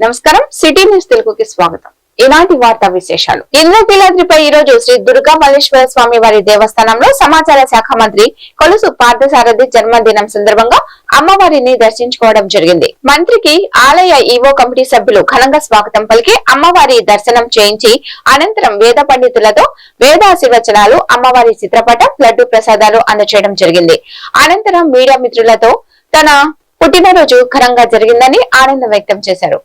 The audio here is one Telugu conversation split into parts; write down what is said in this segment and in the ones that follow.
నమస్కారం, సిటీ న్యూస్ తెలుగుకి స్వాగతం. ఈనాటి వార్తా విశేషాలు. ఇంద్రకీలాద్రిపై ఈ రోజు శ్రీ దుర్గా మల్లేశ్వర స్వామి వారి దేవస్థానంలో సమాచార శాఖ మంత్రి కొలుసు పార్థసారథి జన్మదినం సందర్భంగా అమ్మవారిని దర్శించుకోవడం జరిగింది. మంత్రికి ఆలయ ఈవో కమిటీ సభ్యులు ఘనంగా స్వాగతం పలికి అమ్మవారి దర్శనం చేయించి అనంతరం వేద పండితులతో వేదాశీర్వచనాలు, అమ్మవారి చిత్రపటం, లడ్డు ప్రసాదాలు అందజేయడం జరిగింది. అనంతరం మీడియా మిత్రులతో తన పుట్టినరోజు ఘనంగా జరిగిందని ఆనందం వ్యక్తం చేశారు.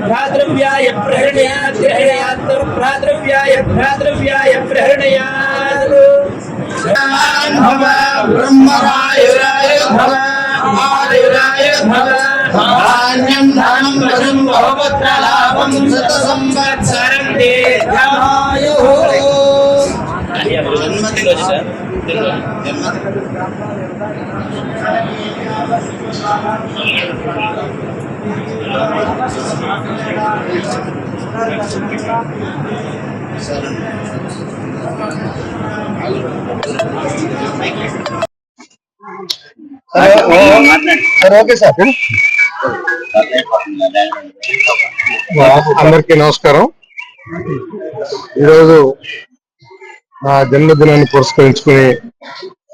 भ्रातृव्याय प्रहृणयात् भ्रातृव्याय प्रहृणयात् भव ब्रह्मवायुराय भव आयुराय भव धान्यं धनं वशं बहुपुत्रलाभं शतसंवत्सरं दीर्घायुः. जन्मदिन सर ఓకే సార్. అందరికీ నమస్కారం. ఈరోజు నా జన్మదినాన్ని పురస్కరించుకుని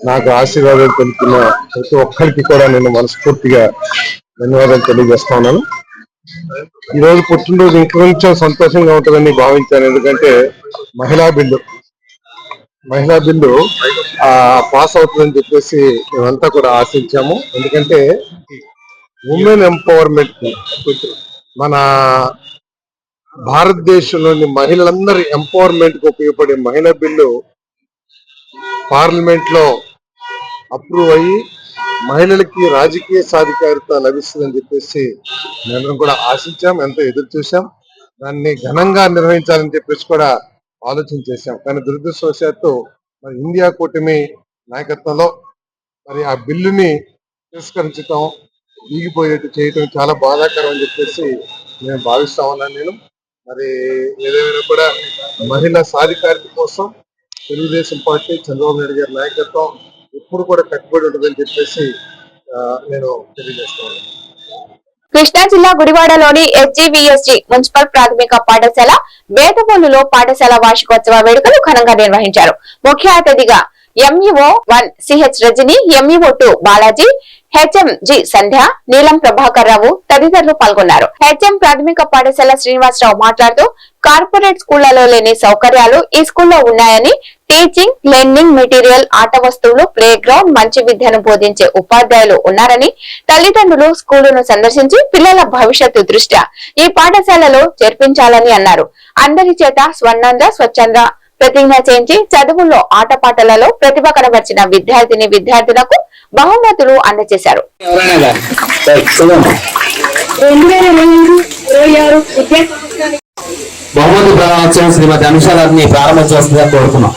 నాకు ఆశీర్వాదాలు తెలుపుతున్న ప్రతి ఒక్కరికి కూడా నేను మనస్ఫూర్తిగా ధన్యవాదాలు తెలియజేస్తా ఉన్నాను. ఈరోజు పుట్టినరోజు ఇంకొంచెం సంతోషంగా ఉంటుందని భావించాను. ఎందుకంటే మహిళా బిల్లు పాస్ అవుతుందని చెప్పేసి మేమంతా కూడా ఆశించాము. ఎందుకంటే ఉమెన్ ఎంపవర్మెంట్, మన భారతదేశంలోని మహిళలందరి ఎంపవర్మెంట్ కు ఉపయోగపడే మహిళా బిల్లు పార్లమెంట్ లో అప్రూవ్ అయ్యి మహిళలకి రాజకీయ సాధికారిత లభిస్తుందని చెప్పేసి మేమందరం కూడా ఆశించాం, ఎంతో ఎదురు చూసాం. దాన్ని ఘనంగా నిర్వహించాలని చెప్పేసి కూడా ఆలోచన చేశాం. కానీ దురదృష్టవశాత్తు మరి ఇండియా కూటమి నాయకత్వంలో మరి ఆ బిల్లుని తిరస్కరించడం, ఈగిపోయేట్టు చేయటం చాలా బాధాకరం అని చెప్పేసి నేను భావిస్తా ఉన్నాను. నేను మరి ఏదైనా కూడా మహిళా సాధికారిత కోసం తెలుగుదేశం పార్టీ, చంద్రబాబు నాయుడు గారి నాయకత్వం ఎప్పుడు కూడా కట్టుబడి ఉంటుందని చెప్పేసి నేను తెలియజేస్తున్నాను. కృష్ణా జిల్లా గుడివాడలోని ఎస్జీవీఎస్జీ మున్సిపల్ ప్రాథమిక పాఠశాల వేదవోలులో పాఠశాల వార్షికోత్సవ వేడుకలు ఘనంగా నిర్వహించారు. ముఖ్య అతిథిగా MEO 1 CH Rajani, MEO 2 Balaji, HMG Sandhya, Neelam Prabhakar రావు తదితరులు పాల్గొన్నారు. హెచ్ఎం ప్రాథమిక పాఠశాల శ్రీనివాసరావు మాట్లాడుతూ కార్పొరేట్ స్కూళ్లలో లేని సౌకర్యాలు ఈ స్కూల్లో ఉన్నాయని, టీచింగ్, లెర్నింగ్ మెటీరియల్, ఆట వస్తువులు, ప్లే గ్రౌండ్, మంచి విద్యను బోధించే ఉపాధ్యాయులు ఉన్నారని, తల్లిదండ్రులు స్కూలును సందర్శించి పిల్లల భవిష్యత్తు దృష్ట్యా ఈ పాఠశాలలో చేర్పించాలని అన్నారు. అందరి చేత స్వర్ణాంధ్ర, స్వచ్ఛంద ప్రతిజ్ఞ చేయించి చదువుల్లో, ఆటపాటలలో ప్రతిభ కనబర్చిన విద్యార్థులకు బహుమతులు అందజేశారు. బహుమతి ప్రధానోత్సవం శ్రీమతి అనుషాలని ప్రారంభించవలసిందిగా కోరుతున్నాం.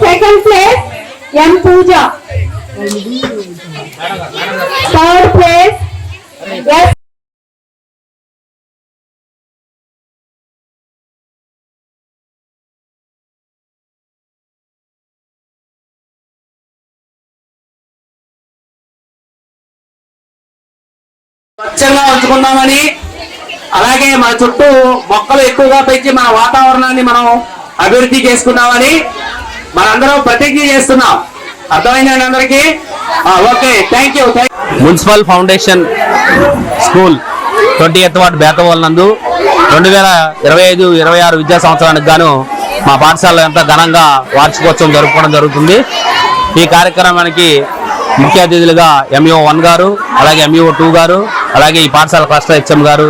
Second place, M. Pooja. Third place, yes. స్వచ్ఛంగా ఉంచుకుందామని, అలాగే మన చుట్టూ మొక్కలు ఎక్కువగా పెంచి మన వాతావరణాన్ని మనం అభివృద్ధి చేసుకుందామని మనందరం ప్రతిజ్ఞ చేస్తున్నాం. అర్థమైందండి అందరికీ? Okay, thank you. Municipal foundation school 20th ward Bethavolu నందు 2025-26 విద్యా సంవత్సరానికి గాను మా పాఠశాలలో ఎంతో ఘనంగా వార్షికోత్సవం జరుపుకోవడం జరుగుతుంది. ఈ కార్యక్రమానికి ముఖ్య అతిథులుగా MO1 గారు, అలాగే MO2 గారు, అలాగే ఈ పాఠశాల క్లస్టర్ HM గారు,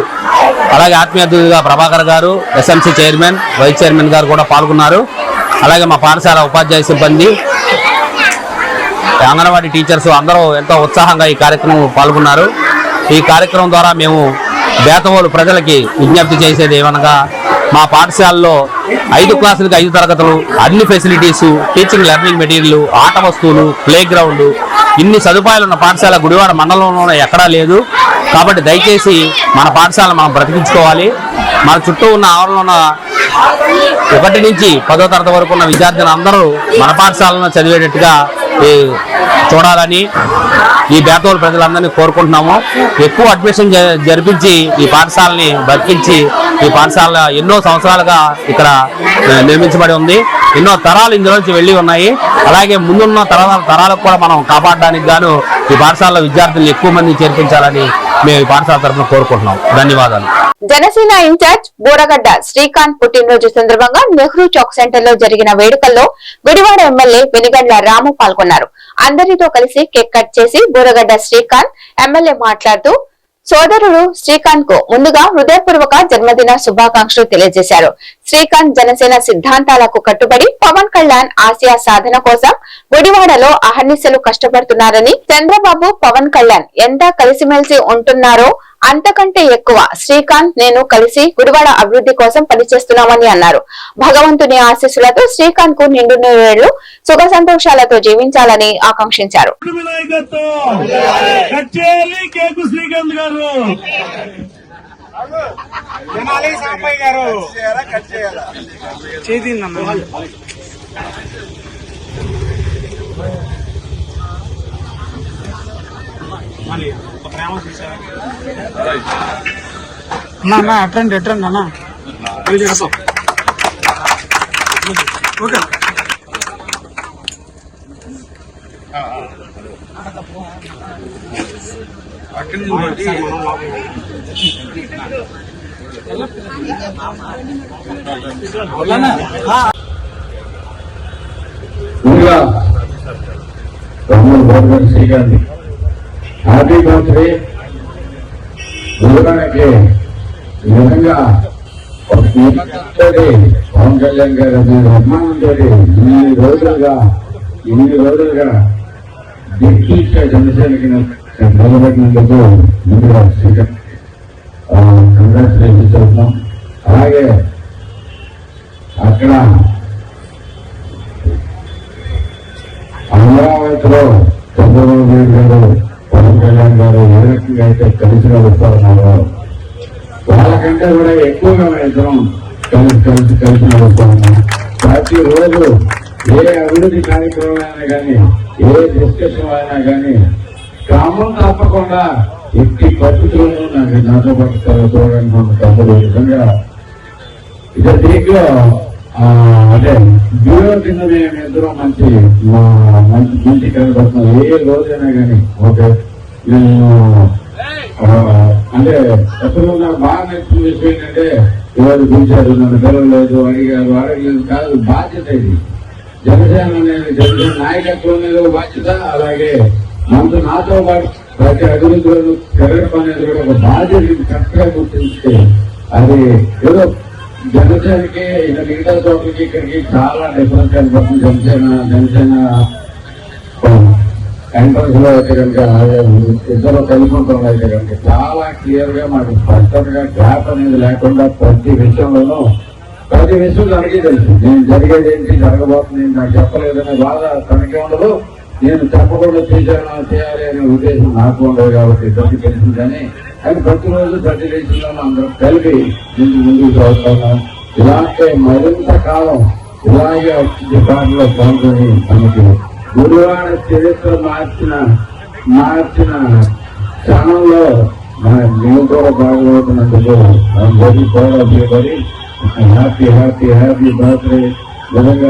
అలాగే ఆత్మీయ అతిథులుగా ప్రభాకర్ గారు, SMC చైర్మన్, వైస్ చైర్మన్ గారు కూడా పాల్గొన్నారు. అలాగే మా పాఠశాల ఉపాధ్యాయ సిబ్బంది, అంగన్వాడీ టీచర్స్ అందరూ ఎంతో ఉత్సాహంగా ఈ కార్యక్రమం పాల్గొన్నారు. ఈ కార్యక్రమం ద్వారా మేము బేతవోలు ప్రజలకి విజ్ఞప్తి చేసేది ఏమనగా, మా పాఠశాలలో 5 క్లాసులకి 5 తరగతులు, అన్ని ఫెసిలిటీసు, టీచింగ్ లెర్నింగ్ మెటీరియల్, ఆట వస్తువులు, ప్లే గ్రౌండ్, ఇన్ని సదుపాయాలు ఉన్న పాఠశాల గుడివాడ మండలంలోనే ఎక్కడా లేదు. కాబట్టి దయచేసి మన పాఠశాల మనం బ్రతికించుకోవాలి. మన చుట్టూ ఉన్న ఆవరణలో ఉన్న 1 నుంచి 10వ తరగతి వరకు ఉన్న విద్యార్థులు అందరూ మన పాఠశాలను చదివేటట్టుగా చూడాలని ఈ బేతవోలు ప్రజలందరినీ కోరుకుంటున్నాము. ఎక్కువ అడ్మిషన్ జరిపించి ఈ పాఠశాలని బతికించి, ఈ పాఠశాల ఎన్నో సంవత్సరాలుగా ఇక్కడ నిర్మించబడి ఉంది. ఎన్నో తరాలు ఇందులోంచి వెళ్ళి ఉన్నాయి. అలాగే ముందున్న తరాలకు కూడా మనం కాపాడడానికి గాను ఈ పాఠశాలలో విద్యార్థులు ఎక్కువ మంది చేర్పించాలని మేము ఈ పాఠశాల తరఫున కోరుకుంటున్నాం. ధన్యవాదాలు. జనసేన ఇన్ఛార్జ్ బోరగడ్డ శ్రీకాంత్ పుట్టినరోజు సందర్భంగా నెహ్రూ చౌక్ సెంటర్ లో జరిగిన వేడుకల్లో గుడివాడ ఎమ్మెల్యే వెనిగండ్ల రాము పాల్గొన్నారు. అందరితో కలిసి కేక్ కట్ చేసి బోరగడ్డ శ్రీకాంత్ ఎమ్మెల్యే మాట్లాడుతూ సోదరుడు శ్రీకాంత్ కు ముందుగా హృదయపూర్వక జన్మదిన శుభాకాంక్షలు తెలియజేశారు. శ్రీకాంత్ జనసేన సిద్ధాంతాలకు కట్టుబడి పవన్ కళ్యాణ్ ఆసియా సాధన కోసం గుడివాడలో అహర్నిశలు కష్టపడుతున్నారని, చంద్రబాబు పవన్ కళ్యాణ్ ఎంత కలిసిమెలిసి ఉంటున్నారో అంతకంటే ఎక్కువ శ్రీకాంత్ నేను కలిసి గుడివాడ అభివృద్ధి కోసం పనిచేస్తున్నామని అన్నారు. భగవంతుని ఆశీస్సులతో శ్రీకాంత్ కు నిండు నూరేళ్లు సుఖ సంతోషాలతో జీవించాలని ఆకాంక్షించారు. అటెండ్ అన్న ఓకే. Srikanth happy birthday. గురువానికి నిజంగా పవన్ కళ్యాణ్ గారు అభిమానంతో ఇన్ని రోజులుగా దిక్సూచిగా జనసేనకి నిలబెట్టినందుకు ముందుగా శ్రీకాంత్ కంగ్రాచులేషన్ చెప్తున్నాం. అలాగే అక్కడ అమరావతిలో చంద్రబాబు నాయుడు గారు, పవన్ కళ్యాణ్ గారు ఏ రకంగా అయితే కలిసి నడుస్తున్నారో వాళ్ళకంటే కూడా ఎక్కువగా ఇద్దరం కలిసి నడుస్తున్నాం. ప్రతి రోజు ఏ అభివృద్ధి కార్యక్రమం అయినా కానీ, ఏ డిస్కషన్ అయినా కానీ క్రమం తప్పకుండా ఎట్టి పరిస్థితుల్లోనూ నాతో పాటు చూడడానికి తప్పదు. నిజంగా ఇదే దీంట్లో అదే బ్యూరో కింద మేము ఇద్దరం మంచి కనబడుతున్నాం. ఏ రోజైనా కానీ ఓకే. నేను అంటే ఎప్పుడు నాకు బాగా నచ్చిన విషయం ఏంటంటే ఇవాళ పిలిచారు, నన్ను పిలవలేదు, అడగలేదు కాదు, బాధ్యత ఇది. జనసేన అనేది జనసేన నాయకత్వం అనేది బాధ్యత. అలాగే నాతో పాటు ప్రతి అభివృద్ధిలో పెరగడం అనేది కూడా ఒక బాధ్యత. కరెక్ట్గా గుర్తించితే అది ఏదో జనసేనకి మిగతా చోట్లకి ఇక్కడికి చాలా డిఫరెన్స్ కనపడుతుంది. జనసేన ఎంట్రన్స్ లో అయితే కనుక ఇద్దరు కలుపుకుంటాం అయితే కనుక చాలా క్లియర్ గా మాకు స్పష్టంగా గ్యాప్ అనేది లేకుండా ప్రతి విషయంలోనూ ప్రతి విషయం తనకి తెలుసు. నేను జరిగేది ఏంటి, జరగబోతుంది నాకు చెప్పలేదనే బాధ తనకే ఉండదు. నేను చెప్పకుండా చేయాలి అనే ఉద్దేశం నాకు ఉండదు కాబట్టి ప్రతి తెలిసింది. కానీ అది ప్రతిరోజు ప్రతి దేశంలో అందరం కలిపి ముందుకు చదువుతున్నాం. ఇలాంటి మరింత కాలం ఇలాగే అభివృద్ధి పాటలో పాల్గొని మనకి గురువాడ చరిత్ర మార్చిన క్షణంలో మేము కూడా బాగుపడుతున్నందుకు very proud of you very happy birthday. నిజంగా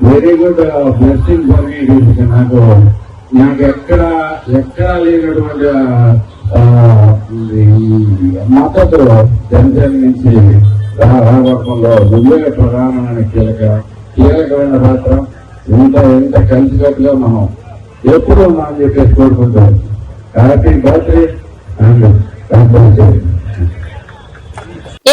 very good blessing for me. నాకు ఎక్కడా లేనటువంటి మద్దతు జనసేన నుంచి రాబట్టంలో నువ్వే ప్రధానమైన కీలకమైన పాత్ర. ఎంత కలిసికట్టుగా మనం ఎప్పుడు మనం చెప్పేసి కోరుకుంటాం. Happy birthday and compulsory.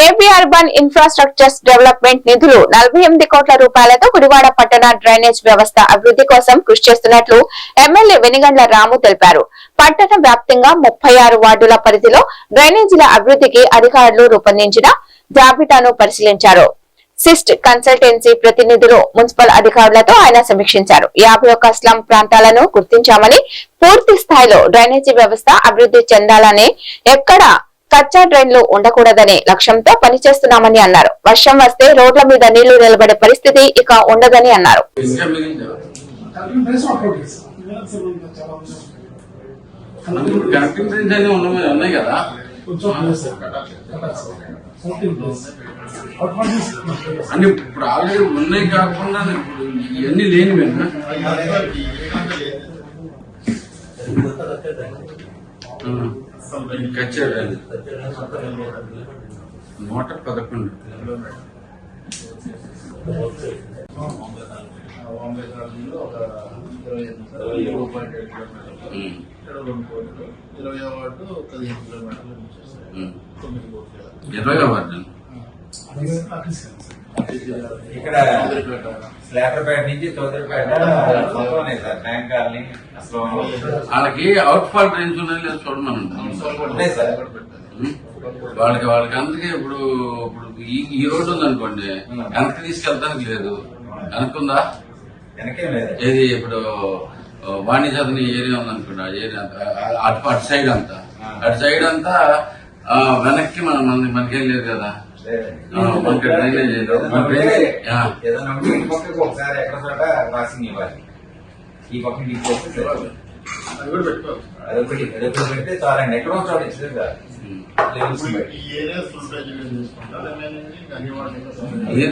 AP urban infrastructures development నిధులు 48 కోట్ల రూపాయలతో గుడివాడ పట్టణ డ్రైనేజ్ వ్యవస్థ అభివృద్ధి కోసం కృషి చేస్తున్నట్లు ఎమ్మెల్యే వెనిగండ్ల రాము తెలిపారు. పట్టణ వ్యాప్తంగా 36 వార్డుల పరిధిలో డ్రైనేజీల అభివృద్ధికి అధికారులు రూపొందించిన జాబితాను పరిశీలించారు. సిస్ట్ కన్సల్టెన్సీ ప్రతినిధులు మున్సిపల్ అధికారులతో ఆయన సమీక్షించారు. 51 స్లమ్ ప్రాంతాలను గుర్తించామని, పూర్తి స్థాయిలో డ్రైనేజీ వ్యవస్థ అభివృద్ధి చెందాలని, ఎక్కడ కచ్చా డ్రైన్లు ఉండకూడదనే లక్ష్యంతో పనిచేస్తున్నామని అన్నారు. వర్షం వస్తే రోడ్ల మీద నీళ్లు నిలబడే పరిస్థితి ఇక ఉండదని అన్నారు. అంటే ఇప్పుడు ఆల్రెడీ ఉన్నాయి కాకుండా ఇవన్నీ లేని కచ్చాడు 111 20వ వార్డు ఇక్కడ స్లాటర్పేట నుంచి చౌదరిపేట సార్ ట్యాంక్ కాలనీ అసలు వాళ్ళకి అవుట్ ఫాల్ డ్రైన్స్ ఉన్నాయి లేదు చూడమని సార్. వాళ్ళకి అందుకే ఇప్పుడు ఈ రోడ్డు ఉందనుకోండి వెనక్కి తీసుకెళ్తానికి లేదు. వెనక్కుందా? వెనకేం లేదు. ఏది ఇప్పుడు వాణిజ్యతని ఏరియా ఉందనుకోండి, ఆ ఏరియా అటు సైడ్ అంతా వెనక్కి మనకేం లేదు కదా. మనకి డ్రైనేజ్ ఏదైనా ఒకసారి ఎక్కడ చోట క్రాసింగ్ ఇవ్వాలి. ఈ పక్క అదొకటి పెడితే చాలండి. ఎక్కడో చోట ఇచ్చేది కాదు.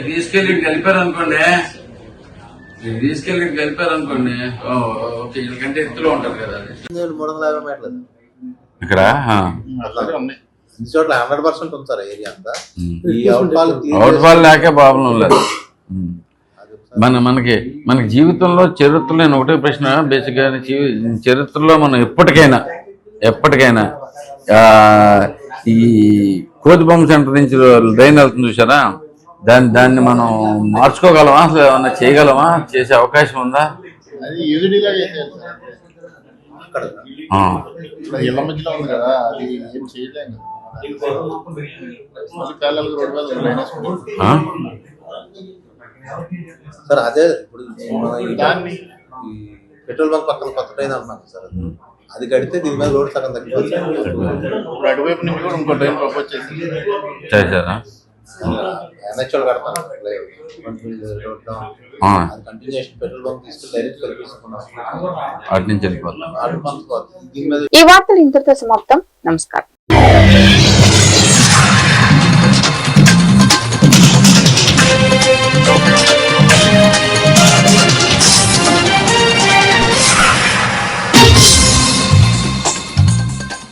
తీసుకెళ్ళి కలిపారనుకోండి ఓకే, వీళ్ళకంటే ఎత్తులో ఉంటారు కదా. 350 మీటర్లు ఇక్కడ చోట్ల 100% ఉంది సార్ ఏరియా అంతా. అవుట్ ఫాల్ లేకే ప్రాబ్లం లేదు. మనకి జీవితంలో చరిత్రలో నేను ఒకటే ప్రశ్న బేసిక్ గా చరిత్రలో మనం ఎప్పటికైనా ఈ కోతిబొమ్మ సెంటర్ నుంచి డ్రైన్ వెళ్తుంది చూసారా, దాన్ని మనం మార్చుకోగలమా, అసలు ఏమన్నా చేయగలమా, చేసే అవకాశం ఉందా? ఇళ్ల మధ్యలో ఉంది కదా, అది ఏం చేయలేము. సార్ అదే ఇప్పుడు పెట్రోల్ బంక్ పక్కన కొత్త ట్రైన్ అంటున్నాను సార్, అది కడితే దీని మీద రోడ్ సగం తగ్గిపోతుంది. ఇప్పుడు అటువైపు నుంచి కూడా ఇంకో ట్రైన్ ప్రపోజ్ చేశారా? ఎన్హెచ్ఎల్ కడతాను కంటిన్యూషన్ పెట్రోల్ బంక్ తీసుకుని డైరెక్ట్ కలిపిస్తున్నాం. అటు నుంచి వెళ్ళిపోతాం. ఈ వార్తలు ఇంతటితో సమాప్తం. నమస్కారం.